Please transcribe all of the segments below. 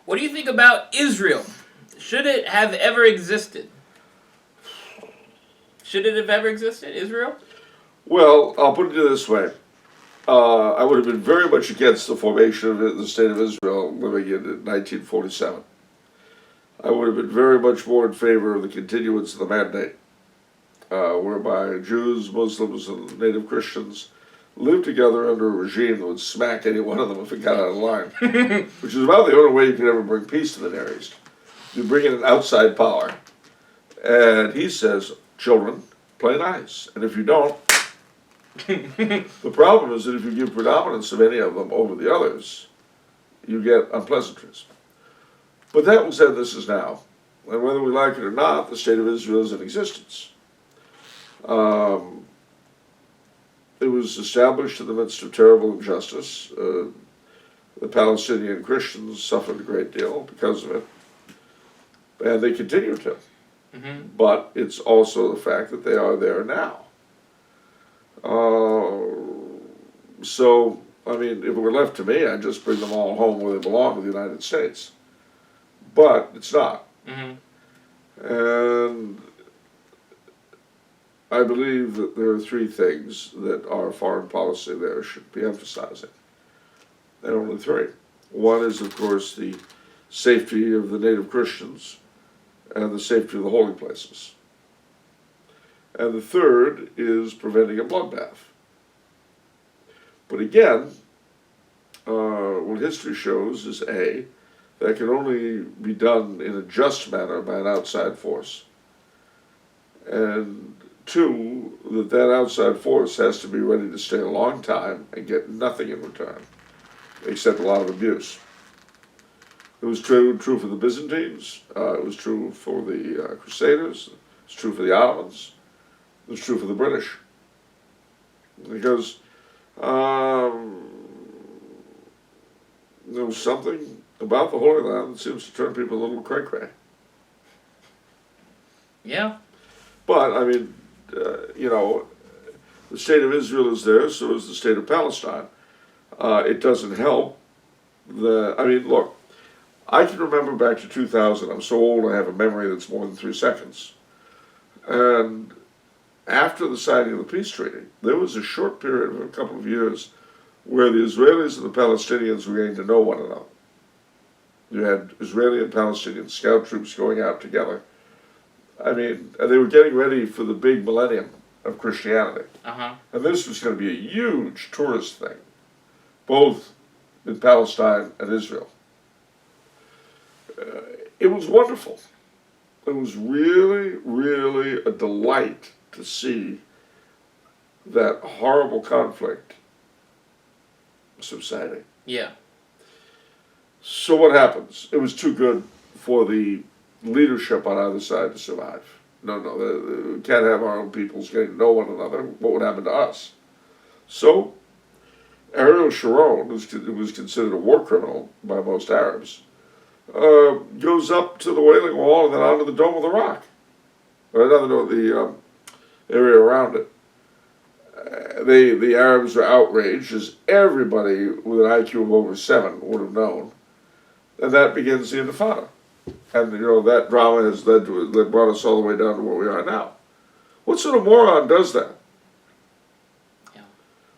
What do you think about Israel? Should it have ever existed? Should it have ever existed, Israel? Well, I'll put it this way. I would have been very much against the formation of the State of Israel living in 1947. I would have been very much more in favor of the continuance of the mandate, whereby Jews, Muslims, and native Christians lived together under a regime that would smack any one of them if it got out of line, which is about the only way you could ever bring peace to the Near East. You bring in an outside power, and he says, children, play nice, and if you don't, the problem is that if you give predominance of any of them over the others, you get unpleasantries. But that was then, this is now. And whether we like it or not, the State of Israel is in existence. It was established in the midst of terrible injustice. The Palestinian Christians suffered a great deal because of it. And they continue to. Mm-hmm. But it's also the fact that they are there now. So, I mean, if it were left to me, I'd just bring them all home where they belong, to the United States. But it's not. Mm-hmm. And I believe that there are three things that our foreign policy there should be emphasizing. And only three. One is, of course, the safety of the native Christians and the safety of the holy places. And the third is preventing a bloodbath. But again, what history shows is A, that can only be done in a just manner by an outside force. And two, that outside force has to be ready to stay a long time and get nothing in return, except a lot of abuse. It was true for the Byzantines, it was true for the Crusaders, it was true for the Ottomans, it was true for the British. Because there was something about the Holy Land that seems to turn people a little cray-cray. Yeah. But, I mean, the State of Israel is there, so is the State of Palestine. It doesn't help. Look, I can remember back to 2000. I'm so old I have a memory that's more than 3 seconds. And after the signing of the peace treaty, there was a short period of a couple of years where the Israelis and the Palestinians were getting to know one another. You had Israeli and Palestinian scout troops going out together. I mean, and they were getting ready for the big millennium of Christianity. Uh-huh. And this was going to be a huge tourist thing, both in Palestine and Israel. It was wonderful. It was really, really a delight to see that horrible conflict subsiding. Yeah. So what happens? It was too good for the leadership on either side to survive. No, we can't have our own peoples getting to know one another. What would happen to us? So Ariel Sharon, who was considered a war criminal by most Arabs, goes up to the Wailing Wall and then onto the Dome of the Rock, or the area around it. The Arabs are outraged, as everybody with an IQ of over 7 would have known, and that begins the Intifada. And that drama has that brought us all the way down to where we are now. What sort of moron does that? Yeah.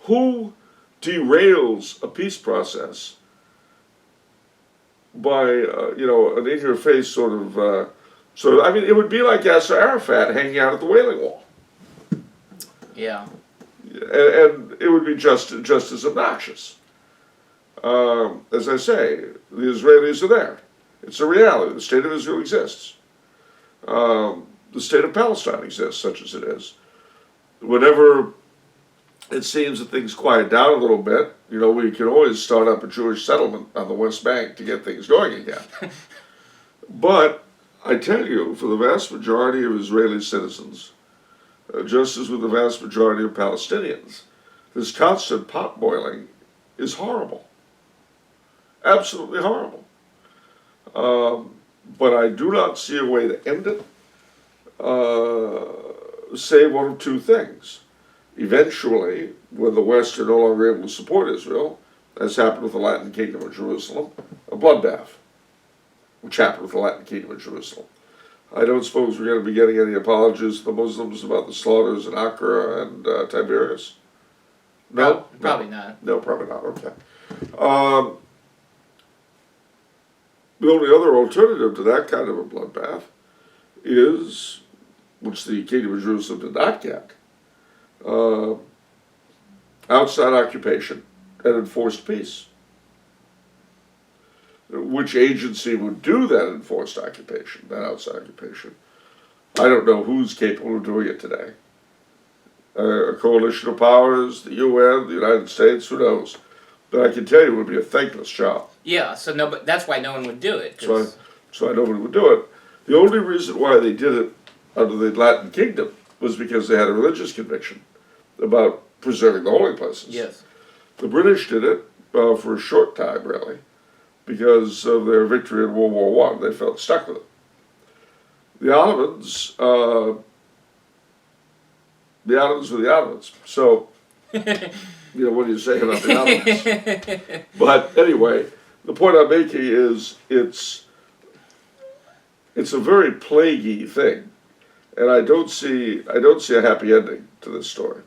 Who derails a peace process by an in-your-face sort of it would be like Yasser Arafat hanging out at the Wailing Wall. Yeah. And it would be just as obnoxious. As I say, the Israelis are there. It's a reality. The State of Israel exists. The State of Palestine exists, such as it is. Whenever it seems that things quiet down a little bit, we can always start up a Jewish settlement on the West Bank to get things going again. But I tell you, for the vast majority of Israeli citizens, just as with the vast majority of Palestinians, this constant pot boiling is horrible. Absolutely horrible. But I do not see a way to end it, save one of two things. Eventually, when the West are no longer able to support Israel, as happened with the Latin Kingdom of Jerusalem, a bloodbath. which happened with the Latin Kingdom of Jerusalem. I don't suppose we're going to be getting any apologies to the Muslims about the slaughters in Acre and Tiberias? No? Probably not. No, probably not. Okay. The only other alternative to that kind of a bloodbath is, which the Kingdom of Jerusalem did not get, outside occupation and enforced peace. Which agency would do that enforced occupation, that outside occupation? I don't know who's capable of doing it today. A coalition of powers, the UN, the United States, who knows? But I can tell you it would be a thankless job. Yeah, so no, but that's why no one would do it. So nobody would do it. The only reason why they did it under the Latin Kingdom was because they had a religious conviction about preserving the holy places. Yes. The British did it for a short time, really, because of their victory in World War I. They felt stuck with it. The Ottomans were the Ottomans. So, what do you say about the Ottomans? But anyway, the point I'm making is it's a very plaguey thing, and I don't see a happy ending to this story.